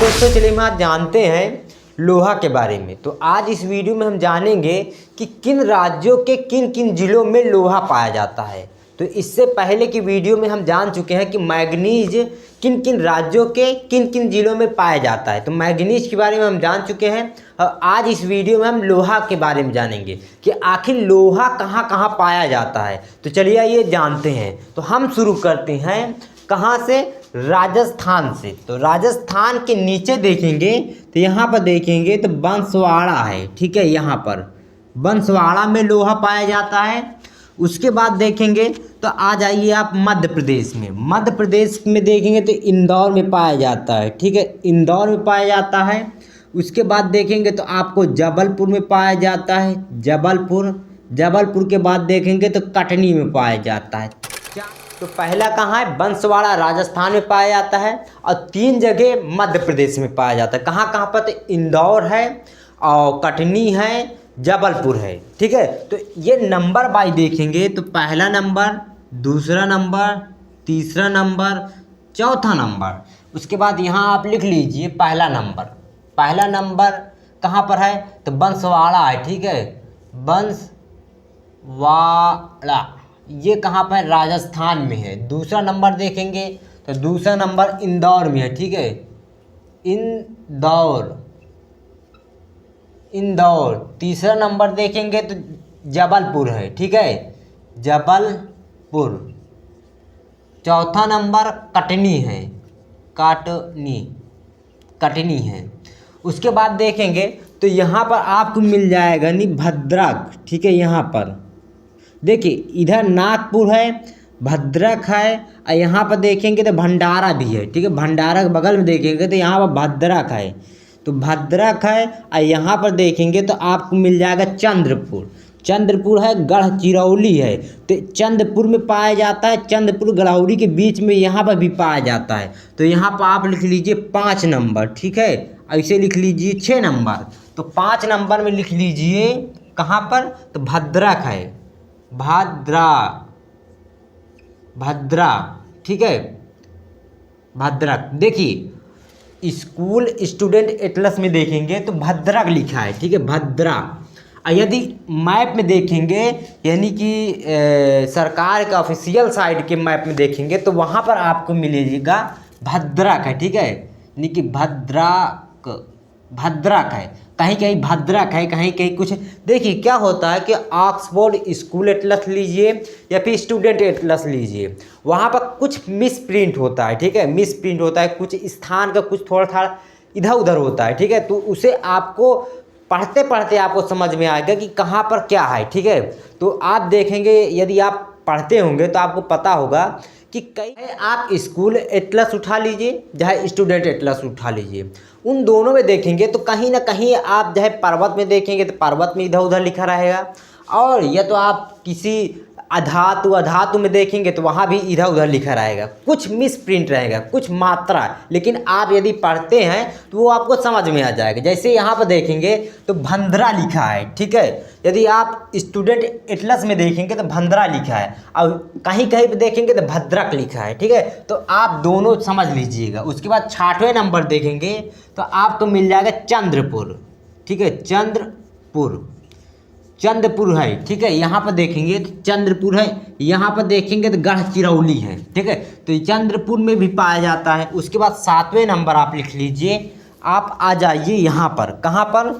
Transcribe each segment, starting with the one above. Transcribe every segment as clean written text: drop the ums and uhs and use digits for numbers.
दोस्तों चलिए हम आज जानते हैं लोहा के बारे में। तो आज इस वीडियो में हम जानेंगे कि किन राज्यों के किन किन जिलों में लोहा पाया जाता है। तो इससे पहले की वीडियो में हम जान चुके हैं कि मैग्नीज किन किन राज्यों के किन किन जिलों में पाया जाता है। तो मैग्नीज के बारे में हम जान चुके हैं और आज इस वीडियो में हम लोहा के बारे में जानेंगे कि आखिर लोहा कहाँ कहाँ पाया जाता है। तो चलिए ये जानते हैं। तो हम शुरू करते हैं कहाँ से, राजस्थान से। तो राजस्थान के नीचे देखेंगे तो यहाँ पर देखेंगे तो बंसवाड़ा है, ठीक है। यहाँ पर बंसवाड़ा में लोहा पाया जाता है। उसके बाद देखेंगे तो आ जाइए आप मध्य प्रदेश में। मध्य प्रदेश में देखेंगे तो इंदौर में पाया जाता है, ठीक है, इंदौर में पाया जाता है। उसके बाद देखेंगे तो आपको जबलपुर में पाया जाता है, जबलपुर के बाद देखेंगे तो कटनी में पाया जाता है। तो पहला कहाँ है, बंसवाड़ा राजस्थान में पाया जाता है और 3 जगह मध्य प्रदेश में पाया जाता है। कहाँ कहाँ पर, तो इंदौर है और कटनी है, जबलपुर है, ठीक है। तो ये नंबर बाई देखेंगे तो पहला नंबर, दूसरा नंबर, तीसरा नंबर, चौथा नंबर। उसके बाद यहाँ आप लिख लीजिए पहला नंबर कहाँ पर है, तो बंसवाड़ा है, ठीक है, बंसवाड़ा, ये कहाँ पर, राजस्थान में है। दूसरा नंबर देखेंगे तो दूसरा नंबर इंदौर में है, ठीक है, इंदौर। तीसरा नंबर देखेंगे तो जबलपुर है, ठीक है, जबलपुर। चौथा नंबर कटनी है, कटनी है। उसके बाद देखेंगे तो यहाँ पर आपको मिल जाएगा नहीं भद्रक, ठीक है। यहाँ पर देखिए इधर नागपुर है, भद्रक है और यहाँ पर देखेंगे तो भंडारा भी है, ठीक है। भंडारा के बगल में देखेंगे तो यहाँ पर भद्रक है, तो भद्रक है। और यहाँ पर देखेंगे तो आपको मिल जाएगा चंद्रपुर है, गढ़चिरौली है। तो चंद्रपुर में पाया जाता है, चंद्रपुर गढ़ौली के बीच में यहाँ पर भी पाया जाता है। तो यहाँ पर आप लिख लीजिए 5 नंबर, ठीक है। ऐसे लिख लीजिए 6 नंबर। तो 5 नंबर में लिख लीजिए कहाँ पर, तो भद्रक है, भद्रा, ठीक है, भद्रक। देखिए स्कूल स्टूडेंट एटलस में देखेंगे तो भद्रक लिखा है, ठीक है, भद्रा। और यदि मैप में देखेंगे यानी कि सरकार का ऑफिशियल साइट के मैप में देखेंगे तो वहाँ पर आपको मिलेगा भद्रक है, ठीक है, यानी कि भद्रक है, कहीं कहीं भद्रक है, कहीं कहीं कुछ। देखिए क्या होता है कि ऑक्सफोर्ड स्कूल एटलस लीजिए या फिर स्टूडेंट एटलस लीजिए, वहाँ पर कुछ मिस प्रिंट होता है, ठीक है, मिस प्रिंट होता है, कुछ स्थान का कुछ थोड़ा इधर उधर होता है, ठीक है। तो उसे आपको पढ़ते पढ़ते आपको समझ में आएगा कि कहाँ पर क्या है, ठीक है। तो आप देखेंगे यदि आप पढ़ते होंगे तो आपको पता होगा कि कई आप स्कूल एटलस उठा लीजिए चाहे स्टूडेंट एटलस उठा लीजिए, उन दोनों में देखेंगे तो कहीं ना कहीं आप चाहे पर्वत में देखेंगे तो पर्वत में इधर उधर लिखा रहेगा, और या तो आप किसी अधातु में देखेंगे तो वहाँ भी इधर उधर लिखा रहेगा, कुछ मिस प्रिंट रहेगा, कुछ मात्रा। लेकिन आप यदि पढ़ते हैं तो वो आपको समझ में आ जाएगा। जैसे यहाँ पर देखेंगे तो भंद्रा लिखा है, ठीक है, यदि आप स्टूडेंट एटलस में देखेंगे तो भंद्रा लिखा है और कहीं कहीं पे देखेंगे तो भद्रक लिखा है, ठीक है। तो आप दोनों समझ लीजिएगा। उसके बाद 6वें नंबर देखेंगे तो आपको मिल जाएगा चंद्रपुर, ठीक है, चंद्रपुर है, ठीक है। यहाँ पर देखेंगे तो चंद्रपुर है, यहाँ पर देखेंगे तो गढ़चिरौली है, ठीक है। तो चंद्रपुर में भी पाया जाता है। उसके बाद 7वें नंबर आप लिख लीजिए, आप आ जाइए यहाँ पर, कहाँ पर,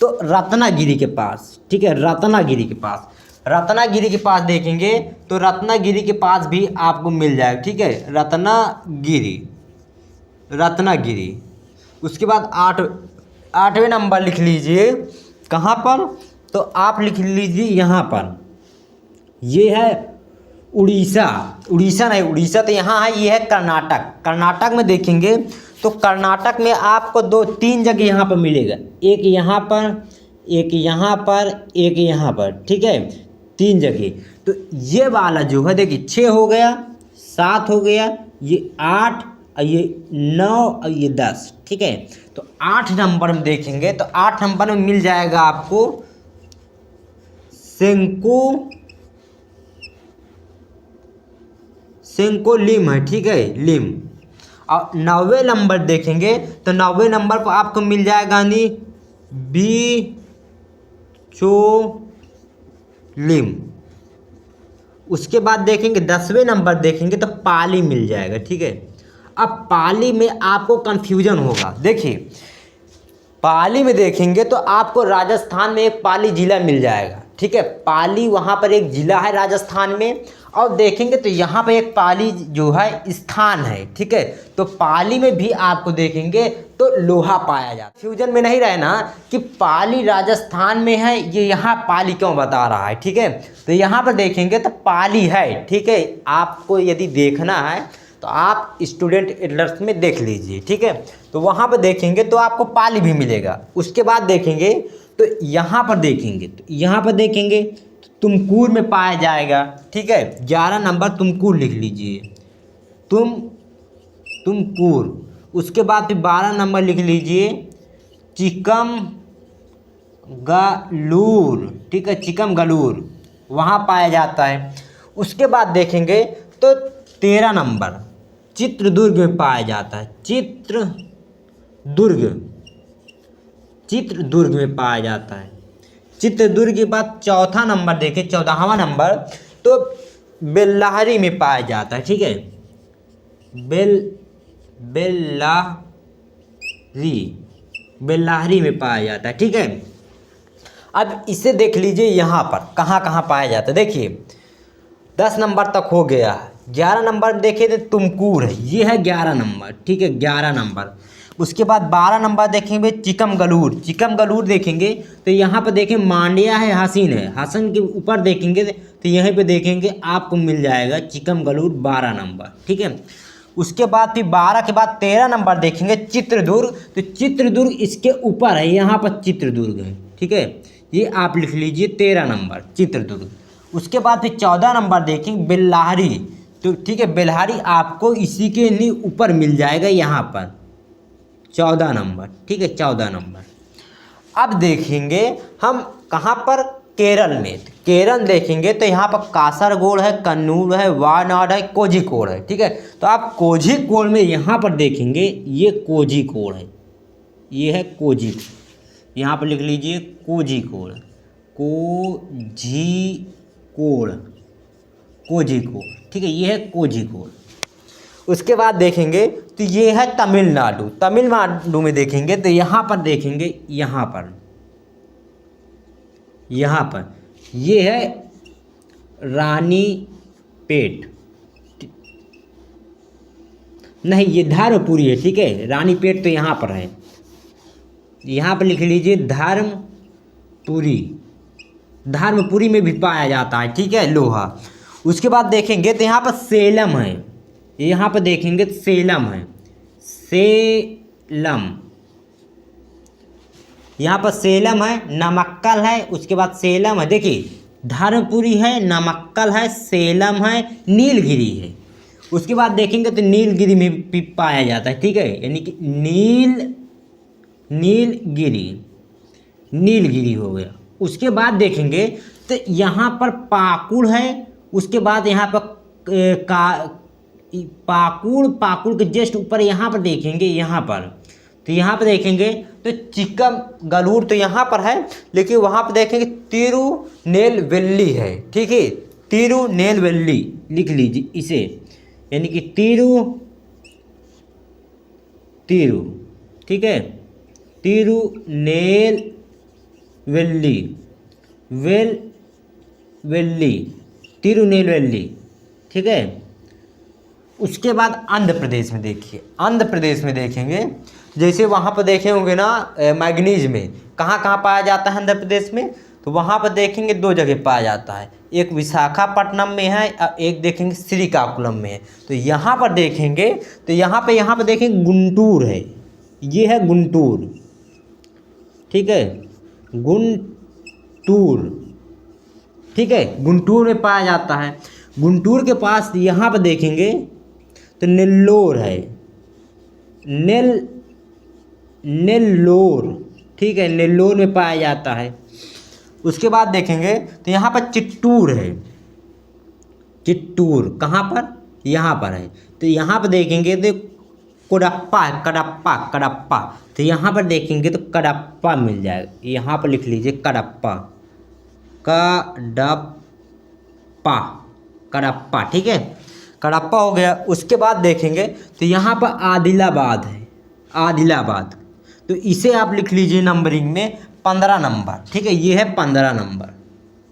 तो रत्नागिरी के पास, ठीक है, रत्नागिरी के पास देखेंगे तो रत्नागिरी के पास भी आपको मिल जाएगा, ठीक है, रत्नागिरी। उसके बाद 8वें नंबर लिख लीजिए कहाँ पर, तो आप लिख लीजिए यहाँ पर, ये है उड़ीसा तो यहाँ है, ये है कर्नाटक में देखेंगे तो कर्नाटक में आपको 2-3 जगह यहाँ पर मिलेगा, एक यहाँ पर, ठीक है, 3 जगह। तो ये वाला जो है देखिए 6 हो गया, 7 हो गया, ये 8 और ये 9 और ये 10, ठीक है। तो 8 नंबर में देखेंगे तो 8 नंबर में मिल जाएगा आपको सेंको लिम है, ठीक है, लिम। और 90 नंबर देखेंगे तो 90 नंबर को आपको मिल जाएगा यानी बिचौलिम। उसके बाद देखेंगे 10वें नंबर देखेंगे तो पाली मिल जाएगा, ठीक है। अब पाली में आपको कन्फ्यूजन होगा। देखिए पाली में देखेंगे तो आपको राजस्थान में एक पाली जिला मिल जाएगा, ठीक है। पाली वहाँ पर एक जिला है राजस्थान में, और देखेंगे तो यहाँ पर एक पाली जो है स्थान है, ठीक है। तो पाली में भी आपको देखेंगे तो लोहा पाया जाता है। फ्यूजन में नहीं रहना कि पाली राजस्थान में है, ये यहाँ पाली क्यों बता रहा है, ठीक है। तो यहाँ पर देखेंगे तो पाली है, ठीक है। आपको यदि देखना है तो आप स्टूडेंट एटलर्स में देख लीजिए, ठीक है। तो वहाँ पर देखेंगे तो आपको पाली भी मिलेगा। उसके बाद देखेंगे तो यहाँ पर देखेंगे तो यहाँ पर देखेंगे तुमकूर में पाया जाएगा, ठीक है। 11 नंबर तुमकूर लिख लीजिए, तुमकूर। उसके बाद फिर 12 नंबर लिख लीजिए चिकमगलूर, ठीक है, चिकमगलूर वहाँ पाया जाता है। उसके बाद देखेंगे तो 13 नंबर चित्रदुर्ग में पाया जाता है, चित्रदुर्ग में पाया जाता है। चित्रदुर्ग के बाद चौथा नंबर देखें, 14वां नंबर तो बेल्लारी में पाया जाता है, ठीक है। बेल्लारी में पाया जाता है, ठीक है। अब इसे देख लीजिए यहाँ पर कहाँ कहाँ पाया जाता है। देखिए 10 नंबर तक हो गया। 11 नंबर देखें तो तुमकूर है, ये है 11 नंबर, ठीक है, 11 नंबर। उसके बाद 12 नंबर देखेंगे चिकमगलूर देखेंगे तो यहाँ पर देखें मांड्या है, हसीन है, हसन के ऊपर देखेंगे तो यहीं पे देखेंगे आपको मिल जाएगा चिकमगलूर 12 नंबर, ठीक है। उसके बाद फिर 12 के बाद 13 नंबर देखेंगे चित्रदुर्ग, तो चित्रदुर्ग इसके ऊपर है, यहाँ पर चित्रदुर्ग है, ठीक है। ये आप लिख लीजिए 13 नंबर चित्रदुर्ग। उसके बाद फिर 14 नंबर देखेंगे बेल्लारी, तो ठीक है, बेल्लारी आपको इसी के लिए ऊपर मिल जाएगा यहाँ पर 14 नंबर, ठीक है, 14 नंबर। अब देखेंगे हम कहाँ पर, केरल में। तो केरल देखेंगे तो यहाँ पर कासरगोड है, कन्नूर है, वायनाड है, कोझिकोड है, ठीक है। तो आप कोझिकोड में यहाँ पर देखेंगे ये कोझिकोड है, ये है कोझिकोड, यहाँ पर लिख लीजिए कोझिकोड, कोझिकोड, ठीक है, ये है कोझिकोड। उसके बाद देखेंगे तो ये है तमिलनाडु में देखेंगे तो यहाँ पर देखेंगे, यहाँ पर ये है रानीपेट, नहीं ये धर्मपुरी है, ठीक है। रानीपेट तो यहाँ पर है, यहाँ पर लिख लीजिए धर्मपुरी में भी पाया जाता है, ठीक है, लोहा। उसके बाद देखेंगे तो यहाँ पर सेलम है, यहाँ पर देखेंगे तो सेलम है, यहाँ पर सेलम है, नमक्कल है, उसके बाद सेलम है। देखिए धर्मपुरी है, नमक्कल है, सेलम है, नीलगिरी है। उसके बाद देखेंगे तो नीलगिरी में भी पाया जाता है, ठीक है, यानी कि नीलगिरी हो गया। उसके बाद देखेंगे तो यहाँ पर पाकुड़ है। उसके बाद यहाँ पर पाकुड़ के जस्ट ऊपर यहाँ पर देखेंगे, यहाँ पर देखेंगे तो चिकमगलूर तो यहाँ पर है, लेकिन वहाँ पर देखेंगे तिरुनेलवेली है, ठीक है, तिरुनेलवेली लिख लीजिए इसे, यानी कि तिरु, ठीक है, तिरुनेलवेली, ठीक है। उसके बाद आंध्र प्रदेश में देखिए, आंध्र प्रदेश में देखेंगे जैसे वहाँ पर देखे होंगे ना मैग्नीज में कहाँ कहाँ पाया जाता है आंध्र प्रदेश में, तो वहाँ पर देखेंगे 2 जगह पाया जाता है, एक विशाखापट्टनम में है और एक देखेंगे श्रीकाकुलम में है। तो यहाँ पर देखेंगे तो यहाँ पर देखेंगे गुंटूर है, ये है गुंटूर, ठीक है, गुंटूर, ठीक है, गुंटूर में पाया जाता है। गुंटूर के पास यहाँ पर देखेंगे तो नेल्लोर है, नेल्लोर, ठीक है, नेल्लोर में पाया जाता है। उसके बाद देखेंगे तो यहाँ पर चित्तूर है, चित्तूर कहाँ पर, यहाँ पर है। तो यहाँ पर देखेंगे तो कोडप्पा है, कडप्पा कडप्पा। तो यहाँ पर देखेंगे तो कडप्पा मिल जाएगा, यहाँ पर लिख लीजिए कडप्पा, कडप्पा कडप्पा, ठीक है, कडप्पा हो गया। उसके बाद देखेंगे तो यहाँ पर आदिलाबाद है, आदिलाबाद, तो इसे आप लिख लीजिए नंबरिंग में 15 नंबर, ठीक है, ये है 15 नंबर,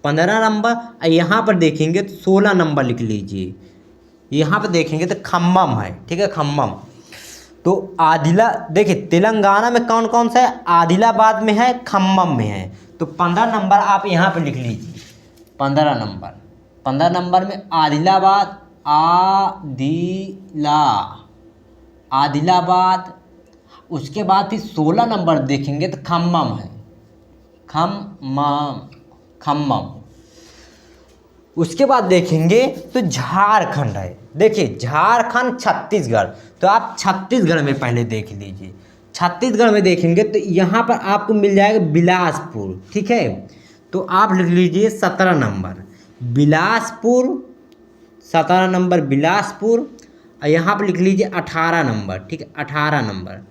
15 नंबर। यहाँ पर देखेंगे तो 16 नंबर लिख लीजिए। यहाँ पर देखेंगे तो खम्मम है, ठीक है, खम्मम। तो देखिए तेलंगाना में कौन कौन सा है, आदिलाबाद में है, खम्मम में है। तो 15 नंबर आप यहाँ पर लिख लीजिए, 15 नंबर, 15 नंबर में आदिलाबाद, आदिलाबाद। उसके बाद फिर 16 नंबर देखेंगे तो खम्मम है, खम्मम। उसके बाद देखेंगे तो झारखंड है, देखिए झारखंड, छत्तीसगढ़। तो आप छत्तीसगढ़ में पहले देख लीजिए, छत्तीसगढ़ में देखेंगे तो यहाँ पर आपको मिल जाएगा बिलासपुर, ठीक है। तो आप लिख लीजिए 17 नंबर बिलासपुर, 17 नंबर बिलासपुर। और यहाँ पर लिख लीजिए 18 नंबर, ठीक है, 18 नंबर,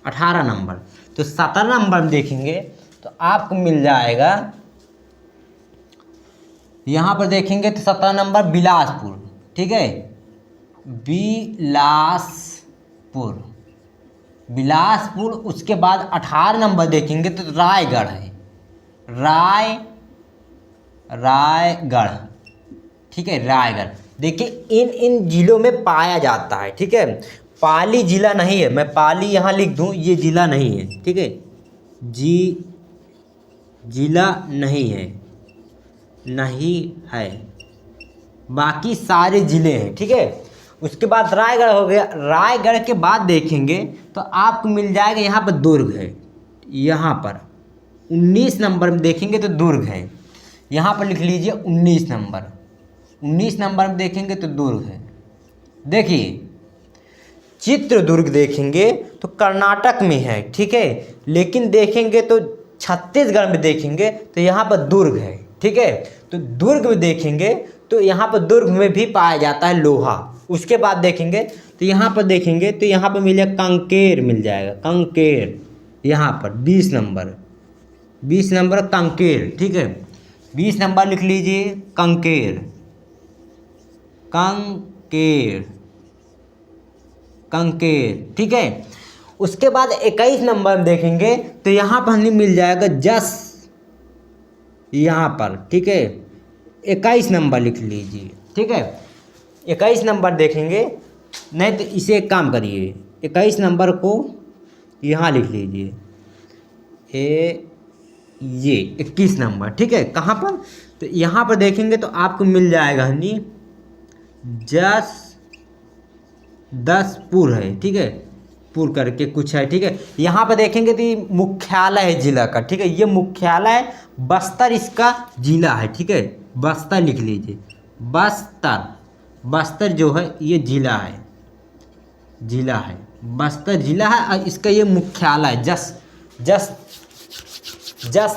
18 नंबर। तो 17 नंबर में देखेंगे तो आपको मिल जाएगा, यहाँ पर देखेंगे तो 17 नंबर बिलासपुर, ठीक है, बिलासपुर। उसके बाद 18 नंबर देखेंगे तो रायगढ़ है, रायगढ़, ठीक है, रायगढ़। देखिए इन जिलों में पाया जाता है, ठीक है। पाली जिला नहीं है, मैं पाली यहाँ लिख दूँ, ये जिला नहीं है, ठीक है, जिला नहीं है, बाकी सारे ज़िले हैं, ठीक है। उसके बाद रायगढ़ हो गया। रायगढ़ के बाद देखेंगे तो आपको मिल जाएगा यहाँ पर दुर्ग है, यहाँ पर 19 नंबर में देखेंगे तो दुर्ग है, यहाँ पर लिख लीजिए 19 नंबर, 19 नंबर में देखेंगे तो दुर्ग है। देखिए चित्रदुर्ग देखेंगे तो कर्नाटक में है, ठीक है, लेकिन देखेंगे तो छत्तीसगढ़ में देखेंगे तो यहाँ पर दुर्ग है, ठीक है। तो दुर्ग में देखेंगे तो यहाँ पर दुर्ग में भी पाया जाता है लोहा। उसके बाद देखेंगे तो यहाँ पर देखेंगे तो यहाँ पर मिलेगा कंकेर, मिल जाएगा कंकेर, यहाँ पर 20 नंबर, 20 नंबर कंकेर, ठीक है, 20 नंबर लिख लीजिए कंकेर, कंकेर, ठीक है। उसके बाद 21 नंबर में देखेंगे तो यहाँ पर हमें मिल जाएगा जस, यहाँ पर, ठीक है, 21 नंबर लिख लीजिए, ठीक है, 21 नंबर देखेंगे। नहीं तो इसे एक काम करिए, 21 नंबर को यहाँ लिख लीजिए, ये 21 नंबर, ठीक है। कहाँ पर, तो यहाँ पर देखेंगे तो आपको मिल जाएगा हनी दसपुर है, ठीक है, पुर करके कुछ है, ठीक है। यहाँ पर देखेंगे तो ये मुख्यालय है जिला का, ठीक है, ये मुख्यालय बस्तर इसका जिला है, ठीक है, बस्तर लिख लीजिए, बस्तर जो है ये जिला है, बस्तर जिला है और इसका ये मुख्यालय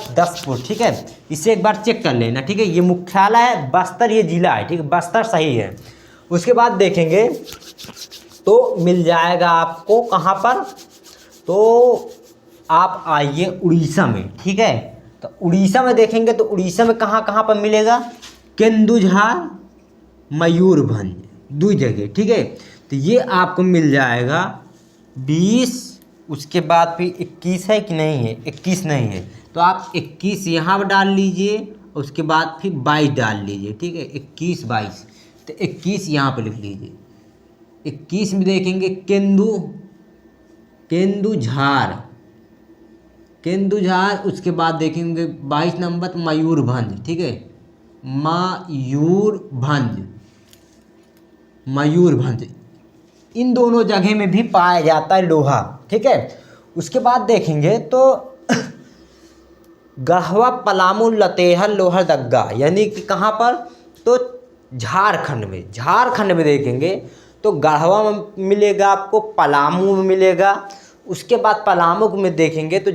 दसपुर, ठीक है। इसे एक बार चेक कर लेना, ठीक है, ये मुख्यालय है बस्तर, ये जिला है, ठीक है, बस्तर सही है। उसके बाद देखेंगे तो मिल जाएगा आपको कहाँ पर, तो आप आइए उड़ीसा में, ठीक है। तो उड़ीसा में देखेंगे तो उड़ीसा में कहाँ पर मिलेगा, केंदुझार, मयूरभंज, 2 जगह, ठीक है। तो ये आपको मिल जाएगा 20। उसके बाद फिर 21 है कि नहीं है, 21 नहीं है, तो आप 21 यहाँ पर डाल लीजिए, उसके बाद फिर 22 डाल लीजिए, ठीक है, 21 22, तो 21 यहाँ पर लिख लीजिए। 21 में देखेंगे केंदुझार। उसके बाद देखेंगे 22 नंबर तो मयूरभंज, ठीक है, मयूरभंज। इन दोनों जगह में भी पाया जाता है लोहा, ठीक है। उसके बाद देखेंगे तो गढ़वा, पलामू, लतेहर, लोहरदगा, यानी कि कहाँ पर, तो झारखंड में देखेंगे तो गढ़वा में मिलेगा आपको, पलामू में मिलेगा। उसके बाद पलामू में देखेंगे तो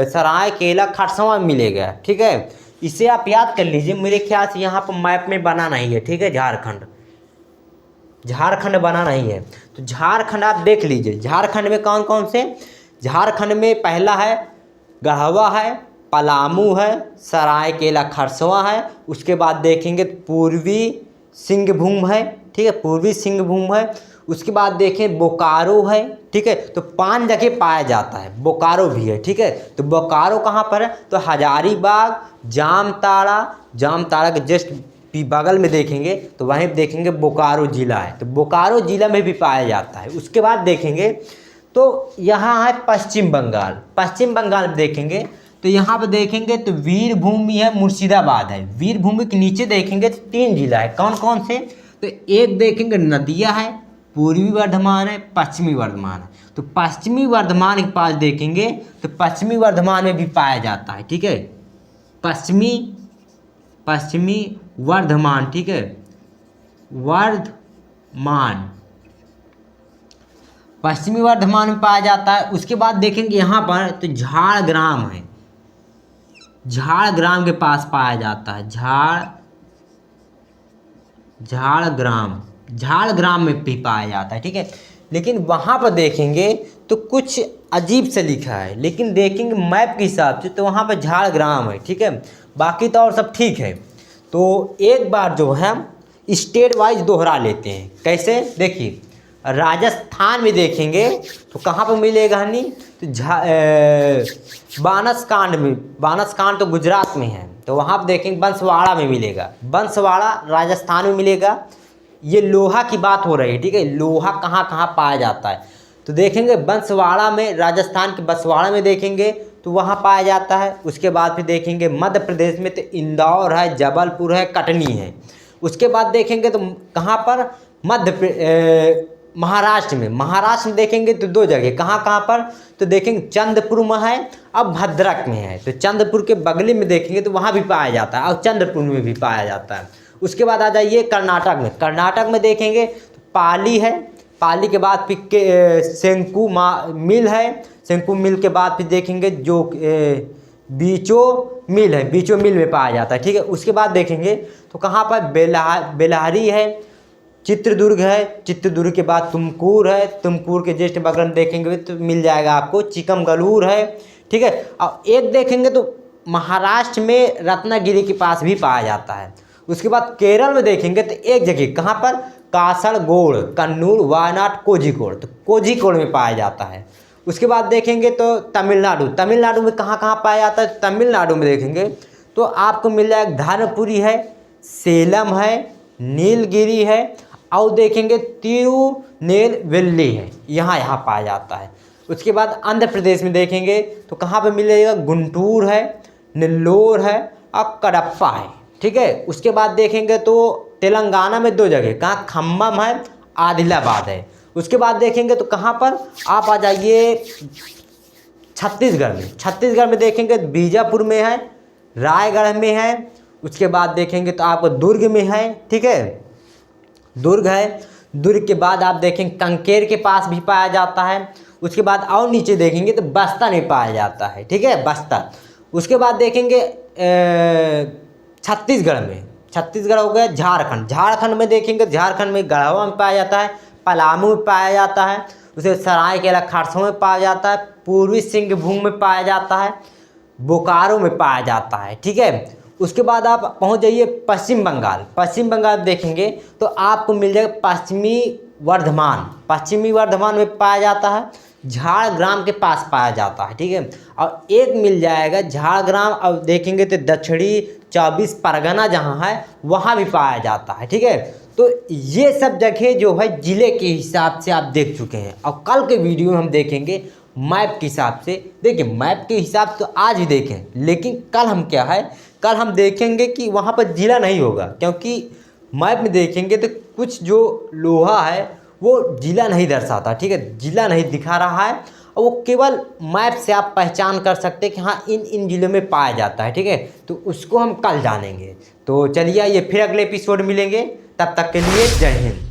सरायकेला, खरसावां में मिलेगा, ठीक है। इसे आप याद कर लीजिए, मेरे ख्याल से यहाँ पर मैप में बना नहीं है, ठीक है, झारखंड। झारखंड बना नहीं है। तो झारखंड आप देख लीजिए, झारखंड में कौन कौन से, झारखंड में पहला है गढ़वा है, पलामू है, सरायकेला खरसवां है, उसके बाद देखेंगे पूर्वी सिंहभूम है, ठीक है, पूर्वी सिंहभूम है, उसके बाद देखें बोकारो है, ठीक है। तो 5 जगह पाया जाता है, बोकारो भी है, ठीक है। तो बोकारो कहाँ पर है, तो हजारीबाग, जामताड़ा के जस्ट बगल में देखेंगे तो वहीं देखेंगे बोकारो ज़िला है, तो बोकारो ज़िला में भी पाया जाता है। उसके बाद देखेंगे तो यहाँ है पश्चिम बंगाल, पश्चिम बंगाल में देखेंगे तो यहाँ पर देखेंगे तो वीरभूमि है, मुर्शिदाबाद है। वीरभूमि के नीचे देखेंगे तो 3 जिला है, कौन कौन से, तो एक देखेंगे नदिया है, पूर्वी वर्धमान है, पश्चिमी वर्धमान है। तो पश्चिमी वर्धमान के पास देखेंगे तो पश्चिमी वर्धमान में भी पाया जाता है, ठीक है, पश्चिमी वर्धमान, ठीक है, वर्धमान पश्चिमी वर्धमान में पाया जाता है। उसके बाद देखेंगे यहाँ पर तो झाड़ग्राम है, झाड़ग्राम के पास पाया जाता है, झाड़ग्राम में भी पाया जाता है, ठीक है। लेकिन वहाँ पर देखेंगे तो कुछ अजीब से लिखा है, लेकिन देखेंगे मैप के हिसाब से तो वहाँ पर झाड़ग्राम है, ठीक है, बाकी तो और सब ठीक है। तो एक बार जो है स्टेट वाइज दोहरा लेते हैं, कैसे, देखिए राजस्थान में देखेंगे तो कहाँ पर मिलेगा नहीं, तो बानसकांड तो गुजरात में है, तो वहाँ पर देखेंगे बंसवाड़ा में मिलेगा, बंसवाड़ा राजस्थान में मिलेगा। ये लोहा की बात हो रही है, ठीक है, लोहा कहाँ कहाँ पाया जाता है, तो देखेंगे बंसवाड़ा में, राजस्थान के बंसवाड़ा में देखेंगे तो वहाँ पाया जाता है। उसके बाद फिर देखेंगे मध्य प्रदेश में तो इंदौर है, जबलपुर है, कटनी है। उसके बाद देखेंगे तो कहाँ पर, महाराष्ट्र में देखेंगे तो 2 जगह, कहाँ कहाँ पर, तो देखेंगे चंद्रपुर में है, अब भद्रक में है। तो चंद्रपुर के बगली में देखेंगे तो वहाँ भी पाया जाता है, और चंद्रपुर में भी पाया जाता है। उसके बाद आ जाइए कर्नाटक में देखेंगे तो पाली है, पाली के बाद फिर सेंकू मिल है, सेंकू मिल के बाद फिर देखेंगे जो बीचो मिल है, बीचो मिल में पाया जाता है, ठीक है। उसके बाद देखेंगे तो कहाँ पर बेलाहारी है, चित्रदुर्ग है, चित्रदुर्ग के बाद तुमकुर है, तुमकुर के जस्ट बगल में देखेंगे तो मिल जाएगा आपको चिकमगलूर है, ठीक है। और एक देखेंगे तो महाराष्ट्र में रत्नागिरी के पास भी पाया जाता है। उसके बाद केरल में देखेंगे तो एक जगह कहाँ पर, कासरगोड, कन्नूर, वायनाड, कोझिकोड, तो कोझिकोड में पाया जाता है। उसके बाद देखेंगे तो तमिलनाडु में कहाँ कहाँ पाया जाता है, तमिलनाडु में देखेंगे तो आपको मिल जाएगा धर्मपुरी है, सेलम है, नीलगिरी है, और देखेंगे तिरुनेलवेली है, यहाँ पाया जाता है। उसके बाद आंध्र प्रदेश में देखेंगे तो कहाँ पे मिलेगा, गुंटूर है, नेल्लोर है, और कडप्पा है, ठीक है। उसके बाद देखेंगे तो तेलंगाना में 2 जगह, कहाँ खम्मम है, आदिलाबाद है। उसके बाद देखेंगे तो कहाँ पर आप आ जाइए छत्तीसगढ़ में देखेंगे बीजापुर में है, रायगढ़ में है। उसके बाद देखेंगे तो आपको दुर्ग में है, ठीक है, दुर्ग है। दुर्ग के बाद आप देखेंगे कंकेर के पास भी पाया जाता है। उसके बाद और नीचे देखेंगे तो बस्तर में पाया जाता है, ठीक है, बस्तर। उसके बाद देखेंगे छत्तीसगढ़ हो गया, झारखंड में देखेंगे, झारखंड में गढ़वा में पाया जाता है, पलामू में पाया जाता है, उसे सरायकेला खरसवां में पाया जाता है, पूर्वी सिंहभूम में पाया जाता है, बोकारो में पाया जाता है, ठीक है। उसके बाद आप पहुंच जाइए पश्चिम बंगाल देखेंगे तो आपको मिल जाएगा पश्चिमी वर्धमान में पाया जाता है, झाड़ग्राम के पास पाया जाता है, ठीक है। और एक मिल जाएगा झाड़ग्राम, अब देखेंगे तो दक्षिणी 24 परगना जहाँ है वहाँ भी पाया जाता है, ठीक है। तो ये सब जगह जो है ज़िले के हिसाब से आप देख चुके हैं, और कल के वीडियो में हम देखेंगे मैप के हिसाब से। देखिए मैप के हिसाब से तो आज ही देखें, लेकिन कल हम क्या है, कल हम देखेंगे कि वहाँ पर ज़िला नहीं होगा, क्योंकि मैप में देखेंगे तो कुछ जो लोहा है वो ज़िला नहीं दर्शाता, ठीक है, ज़िला नहीं दिखा रहा है, और वो केवल मैप से आप पहचान कर सकते हैं कि हाँ इन ज़िलों में पाया जाता है, ठीक है। तो उसको हम कल जानेंगे। तो चलिए ये फिर अगले एपिसोड मिलेंगे, तब तक के लिए जय हिंद।